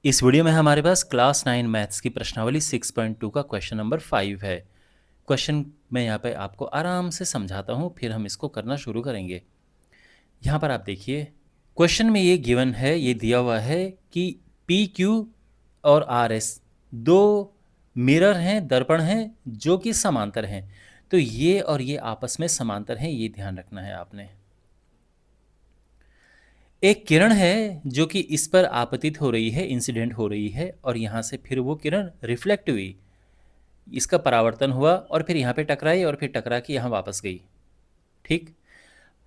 इस वीडियो में हमारे पास क्लास 9 मैथ्स की प्रश्नावली 6.2 का क्वेश्चन नंबर 5 है। क्वेश्चन मैं यहाँ पे आपको आराम से समझाता हूँ, फिर हम इसको करना शुरू करेंगे। यहाँ पर आप देखिए, क्वेश्चन में ये गिवन है, ये दिया हुआ है कि पी क्यू और आर एस दो मिरर हैं, दर्पण हैं, जो कि समांतर हैं। तो ये और ये आपस में समांतर हैं, ये ध्यान रखना है आपने। एक किरण है जो कि इस पर आपतित हो रही है, इंसिडेंट हो रही है, और यहाँ से फिर वो किरण रिफ्लेक्ट हुई, इसका परावर्तन हुआ और फिर यहाँ पे टकराई और फिर टकरा के यहाँ वापस गई। ठीक,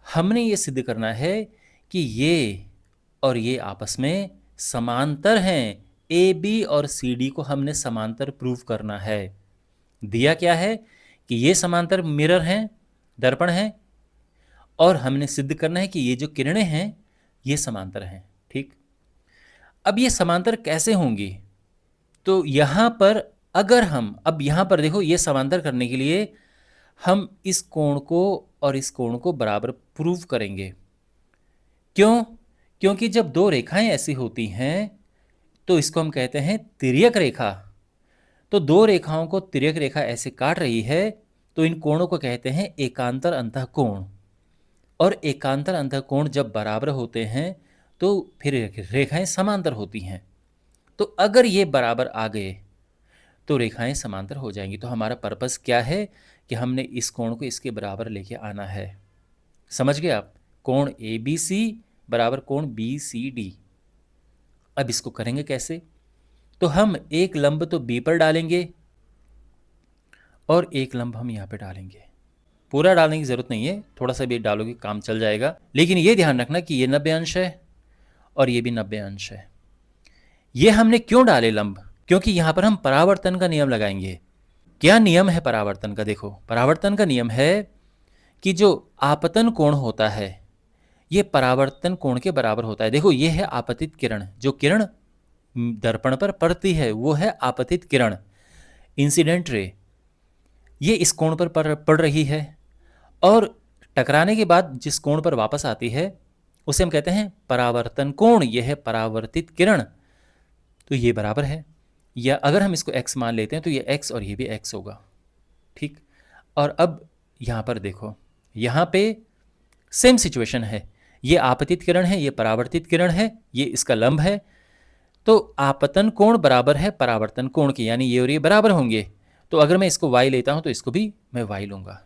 हमने ये सिद्ध करना है कि ये और ये आपस में समांतर हैं। ए बी और सी डी को हमने समांतर प्रूव करना है। दिया क्या है कि ये समांतर मिरर हैं, दर्पण हैं, और हमने सिद्ध करना है कि ये जो किरणें हैं ये समांतर हैं। ठीक, अब ये समांतर कैसे होंगी? तो यहाँ पर अगर हम अब यहाँ पर देखो, ये समांतर करने के लिए हम इस कोण को और इस कोण को बराबर प्रूव करेंगे। क्यों? क्योंकि जब दो रेखाएं ऐसी होती हैं तो इसको हम कहते हैं तिर्यक रेखा। तो दो रेखाओं को तिर्यक रेखा ऐसे काट रही है तो इन कोणों को कहते हैं एकांतर अंतःकोण। और एकांतर अंतःकोण जब बराबर होते हैं तो फिर रेखाएं समांतर होती हैं। तो अगर ये बराबर आ गए तो रेखाएं समांतर हो जाएंगी। तो हमारा पर्पस क्या है कि हमने इस कोण को इसके बराबर लेके आना है। समझ गए आप? कोण ए बी सी बराबर कोण बी सी डी। अब इसको करेंगे कैसे? तो हम एक लंब तो बी पर डालेंगे और एक लंब हम यहाँ पे डालेंगे। पूरा डालने की जरूरत नहीं है, थोड़ा सा भी डालोगे काम चल जाएगा, लेकिन ये ध्यान रखना कि ये 90 अंश है और ये भी 90 अंश है। ये हमने क्यों डाले लंब? क्योंकि यहां पर हम परावर्तन का नियम लगाएंगे। क्या नियम है परावर्तन का? देखो, परावर्तन का नियम है कि जो आपतन कोण होता है ये परावर्तन कोण के बराबर होता है। देखो, ये है आपतित किरण, जो किरण दर्पण पर पड़ती है वो है आपतित किरण, इंसिडेंट रे। ये इस कोण पर पड़ रही है और टकराने के बाद जिस कोण पर वापस आती है उसे हम कहते हैं परावर्तन कोण। यह है परावर्तित किरण। तो ये बराबर है, या अगर हम इसको x मान लेते हैं तो ये x और ये भी x होगा। ठीक, और अब यहाँ पर देखो, यहाँ पे सेम सिचुएशन है। ये आपतित किरण है, ये परावर्तित किरण है, ये इसका लंब है। तो आपतन कोण बराबर है परावर्तन कोण की, यानी ये और ये बराबर होंगे। तो अगर मैं इसको y लेता हूं तो इसको भी मैं y लूंगा।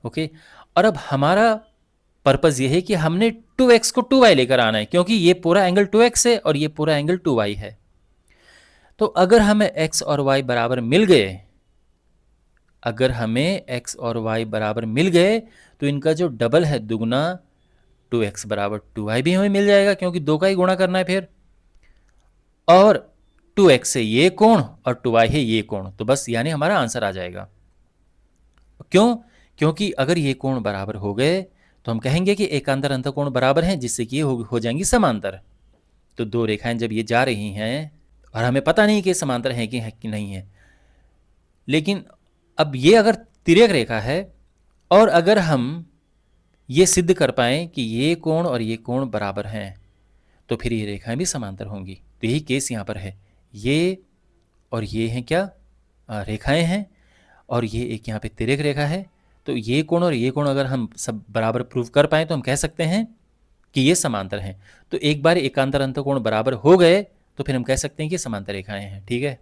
ओके, और अब हमारा पर्पज ये है कि हमने 2x को 2y लेकर आना है, क्योंकि ये पूरा एंगल 2x है और ये पूरा एंगल 2y है। तो अगर हमें x और y बराबर मिल गए, अगर हमें x और y बराबर मिल गए तो इनका जो डबल है दुगना 2x बराबर 2y भी हमें मिल जाएगा, क्योंकि दो का ही गुणा करना है फिर। और 2x से ये कोण और 2y है ये कोण, तो बस यानी हमारा आंसर आ जाएगा। क्यों? क्योंकि अगर ये कोण बराबर हो गए तो हम कहेंगे कि एकांतर अंतःकोण बराबर हैं, जिससे कि ये हो जाएंगी समांतर। तो दो रेखाएं जब ये जा रही हैं और हमें पता नहीं कि समांतर है कि नहीं है, लेकिन अब ये अगर तिर्यक रेखा है और अगर हम ये सिद्ध कर पाएं कि ये कोण और ये कोण बराबर हैं तो फिर ये रेखाएं भी समांतर होंगी। तो यही केस यहाँ पर है। ये और ये हैं क्या? रेखाएं हैं, और ये एक यहाँ पे तिर्यक रेखा है। तो ये कोण और ये कोण अगर हम सब बराबर प्रूव कर पाए तो हम कह सकते हैं कि ये समांतर हैं। तो एक बार एकांतर अंतःकोण बराबर हो गए तो फिर हम कह सकते हैं कि समांतर रेखाएं हैं। ठीक है,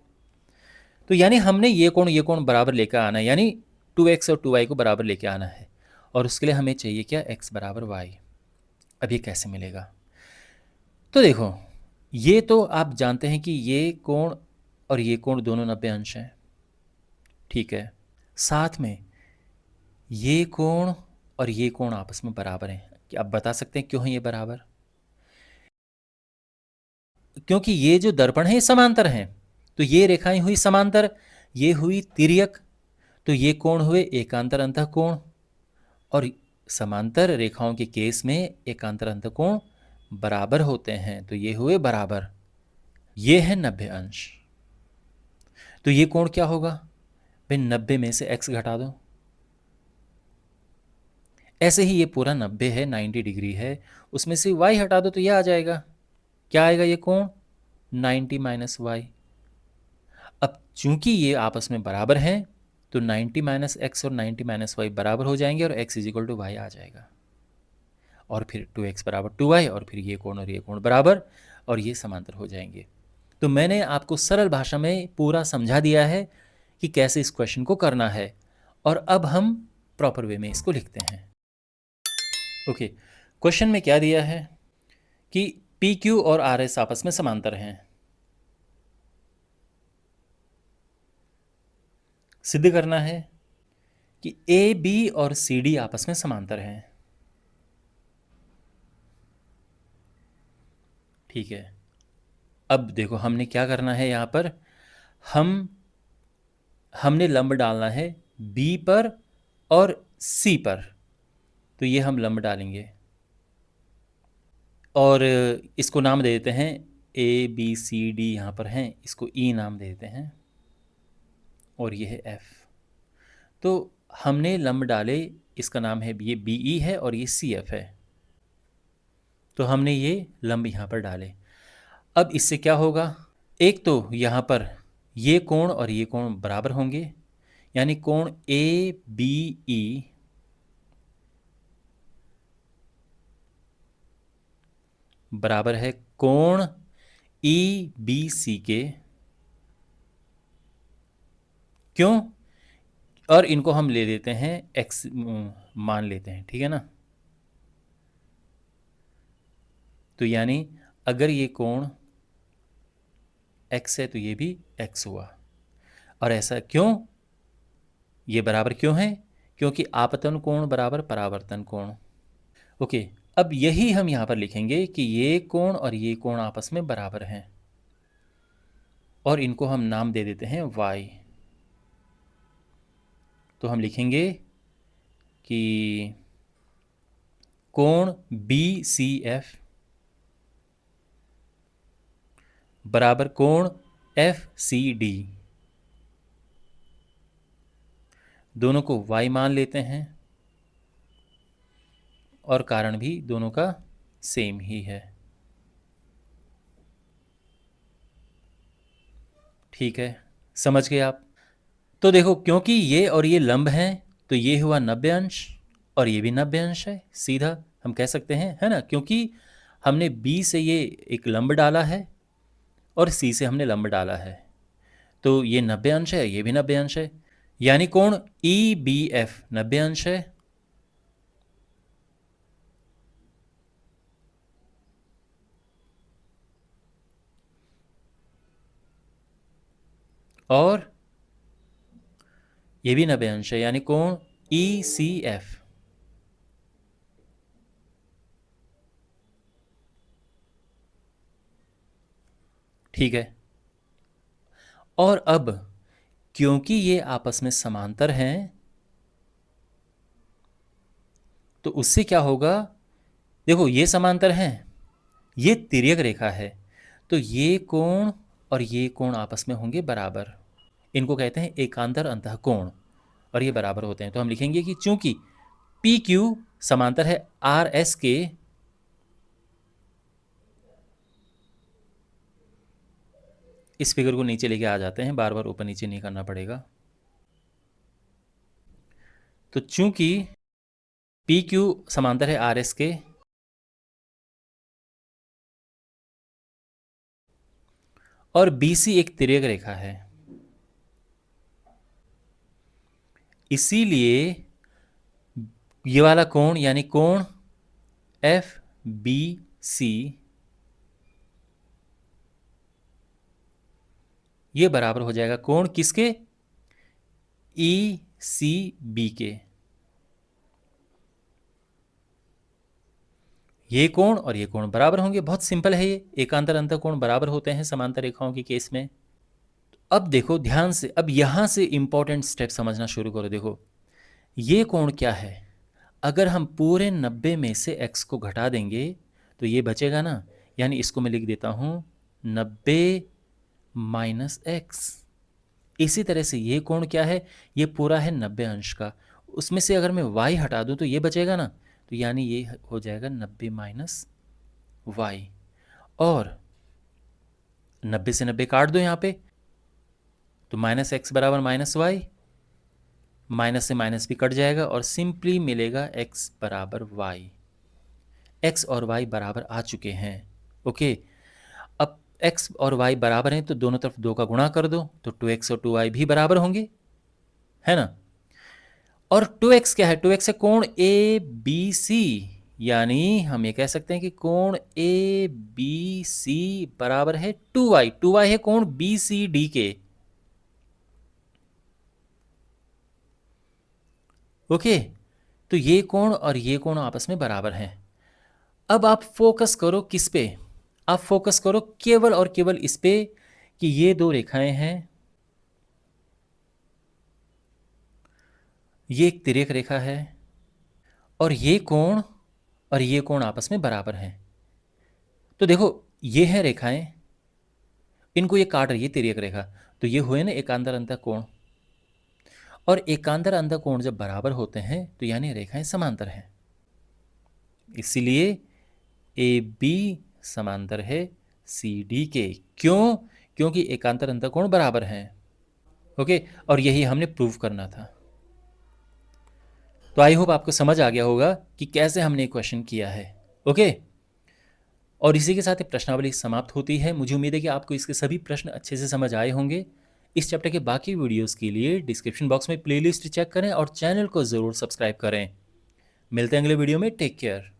तो यानी हमने ये कोण बराबर लेकर आना है, यानी 2x और 2y को बराबर लेकर आना है, और उसके लिए हमें चाहिए क्या? x बराबर y। अब ये कैसे मिलेगा? तो देखो, ये तो आप जानते हैं कि ये कोण और ये कोण दोनों 90 अंश हैं। ठीक है, साथ में ये कोण और ये कोण आपस में बराबर हैं। क्या आप बता सकते हैं क्यों है ये बराबर? क्योंकि ये जो दर्पण है ये समांतर हैं। तो ये रेखाएं हुई समांतर, ये हुई तिर्यक, तो ये कोण हुए एकांतर अंतःकोण। और समांतर रेखाओं के केस में एकांतर अंतःकोण बराबर होते हैं, तो ये हुए बराबर। ये है 90 अंश। तो ये कोण क्या होगा भाई? 90 में से x घटा दो। ऐसे ही ये पूरा 90 है, 90 डिग्री है, उसमें से y हटा दो तो ये आ जाएगा। क्या आएगा? ये कोण 90 माइनस वाई। अब चूंकि ये आपस में बराबर हैं तो 90 माइनस एक्स और 90 माइनस वाई बराबर हो जाएंगे और x is equal to y आ जाएगा। और फिर 2x बराबर 2y और फिर ये कोण और ये कोण बराबर और ये समांतर हो जाएंगे। तो मैंने आपको सरल भाषा में पूरा समझा दिया है कि कैसे इस क्वेश्चन को करना है और अब हम प्रॉपर वे में इसको लिखते हैं। ओके, क्वेश्चन में क्या दिया है कि पी क्यू और आर एस आपस में समांतर हैं। सिद्ध करना है कि ए बी और सी डी आपस में समांतर हैं। ठीक है, अब देखो हमने क्या करना है यहाँ पर, हमने लंब डालना है बी पर और सी पर। तो ये हम लंब डालेंगे और इसको नाम दे देते हैं ए बी सी डी, यहाँ पर हैं, इसको ई नाम दे देते हैं और ये है एफ। तो हमने लंब डाले, इसका नाम है, ये बी ई है और ये सी एफ है। तो हमने ये लंब यहाँ पर डाले। अब इससे क्या होगा, एक तो यहाँ पर ये कोण और ये कोण बराबर होंगे, यानी कोण ए बी ई बराबर है कोण ई बी सी के। क्यों? और इनको हम ले लेते हैं एक्स मान लेते हैं, ठीक है ना। तो यानी अगर ये कोण x है तो ये भी x हुआ। और ऐसा क्यों, ये बराबर क्यों है? क्योंकि आपतन कोण बराबर परावर्तन कोण। ओके, अब यही हम यहाँ पर लिखेंगे कि ये कोण और ये कोण आपस में बराबर हैं और इनको हम नाम दे देते हैं y। तो हम लिखेंगे कि कोण बी सी एफ बराबर कोण एफ सी डी। दोनों को y मान लेते हैं और कारण भी दोनों का सेम ही है। ठीक है, समझ गए आप? तो देखो, क्योंकि ये और ये लंब हैं तो ये हुआ 90 अंश और ये भी 90 अंश है, सीधा हम कह सकते हैं, है ना। क्योंकि हमने B से ये एक लंब डाला है और C से हमने लंब डाला है, तो ये 90 अंश है, ये भी 90 अंश है, यानी कोण ई बी एफ 90 अंश है। और ये भी 90 अंश है, यानी कोण ई सी एफ। ठीक है, और अब क्योंकि ये आपस में समांतर हैं तो उससे क्या होगा, देखो ये समांतर हैं, ये तिर्यक रेखा है, तो ये कोण और ये कोण आपस में होंगे बराबर। इनको कहते हैं एकांतर अंतःकोण और ये बराबर होते हैं। तो हम लिखेंगे कि चूंकि पी क्यू समांतर है आर एस के, इस फिगर को नीचे लेके आ जाते हैं, बार बार ऊपर नीचे नहीं करना पड़ेगा। तो चूंकि पी क्यू समांतर है आर एस के और बी सी एक तिर्यक रेखा है, इसीलिए ये वाला कोण यानी कोण एफ बी सी ये बराबर हो जाएगा कोण किसके, ई सी बी के। ये कोण और ये कोण बराबर होंगे, बहुत सिंपल है ये, एकांतर अंतःकोण बराबर होते हैं समांतर रेखाओं के केस में। अब देखो ध्यान से, अब यहां से इंपॉर्टेंट स्टेप समझना शुरू करो। देखो ये कोण क्या है, अगर हम पूरे 90 में से x को घटा देंगे तो ये बचेगा ना, यानी इसको मैं लिख देता हूं 90 माइनस एक्स। इसी तरह से ये कोण क्या है, ये पूरा है 90 अंश का, उसमें से अगर मैं y हटा दूं तो ये बचेगा ना, तो यानी ये हो जाएगा 90 माइनस वाई। और 90 से 90 काट दो यहाँ पे, तो माइनस एक्स बराबर माइनस वाई, माइनस से माइनस भी कट जाएगा और सिंपली मिलेगा एक्स बराबर वाई। एक्स और वाई बराबर आ चुके हैं। ओके, अब एक्स और वाई बराबर हैं तो दोनों तरफ 2 का गुणा कर दो, तो 2x और 2y भी बराबर होंगे, है ना। और 2x क्या है? 2x है कोण ए बी सी, यानी हम ये कह सकते हैं कि कोण ए बी सी बराबर है 2y। 2y है कोण बी सी डी के। ओके, तो ये कोण और ये कोण आपस में बराबर हैं। अब आप फोकस करो किस पे? आप फोकस करो केवल और केवल इस पे कि ये दो रेखाएं हैं, ये एक तिर्यक रेखा है और ये कोण और ये कोण आपस में बराबर हैं। तो देखो ये है रेखाएं, इनको ये काट रही है तिर्यक रेखा, तो ये हुए ना एकांतर अंतः कोण। और एकांतर अंतः कोण जब बराबर होते हैं तो यानी रेखाएं समांतर हैं, इसीलिए ए बी समांतर है सी डी के। क्यों? क्योंकि एकांतर अंतः कोण बराबर हैं। ओके, और यही हमने प्रूव करना था। तो आई होप आपको समझ आ गया होगा कि कैसे हमने क्वेश्चन किया है। ओके, और इसी के साथ ये प्रश्नावली समाप्त होती है। मुझे उम्मीद है कि आपको इसके सभी प्रश्न अच्छे से समझ आए होंगे। इस चैप्टर के बाकी वीडियोस के लिए डिस्क्रिप्शन बॉक्स में प्लेलिस्ट चेक करें और चैनल को ज़रूर सब्सक्राइब करें। मिलते हैं अगले वीडियो में। Take care.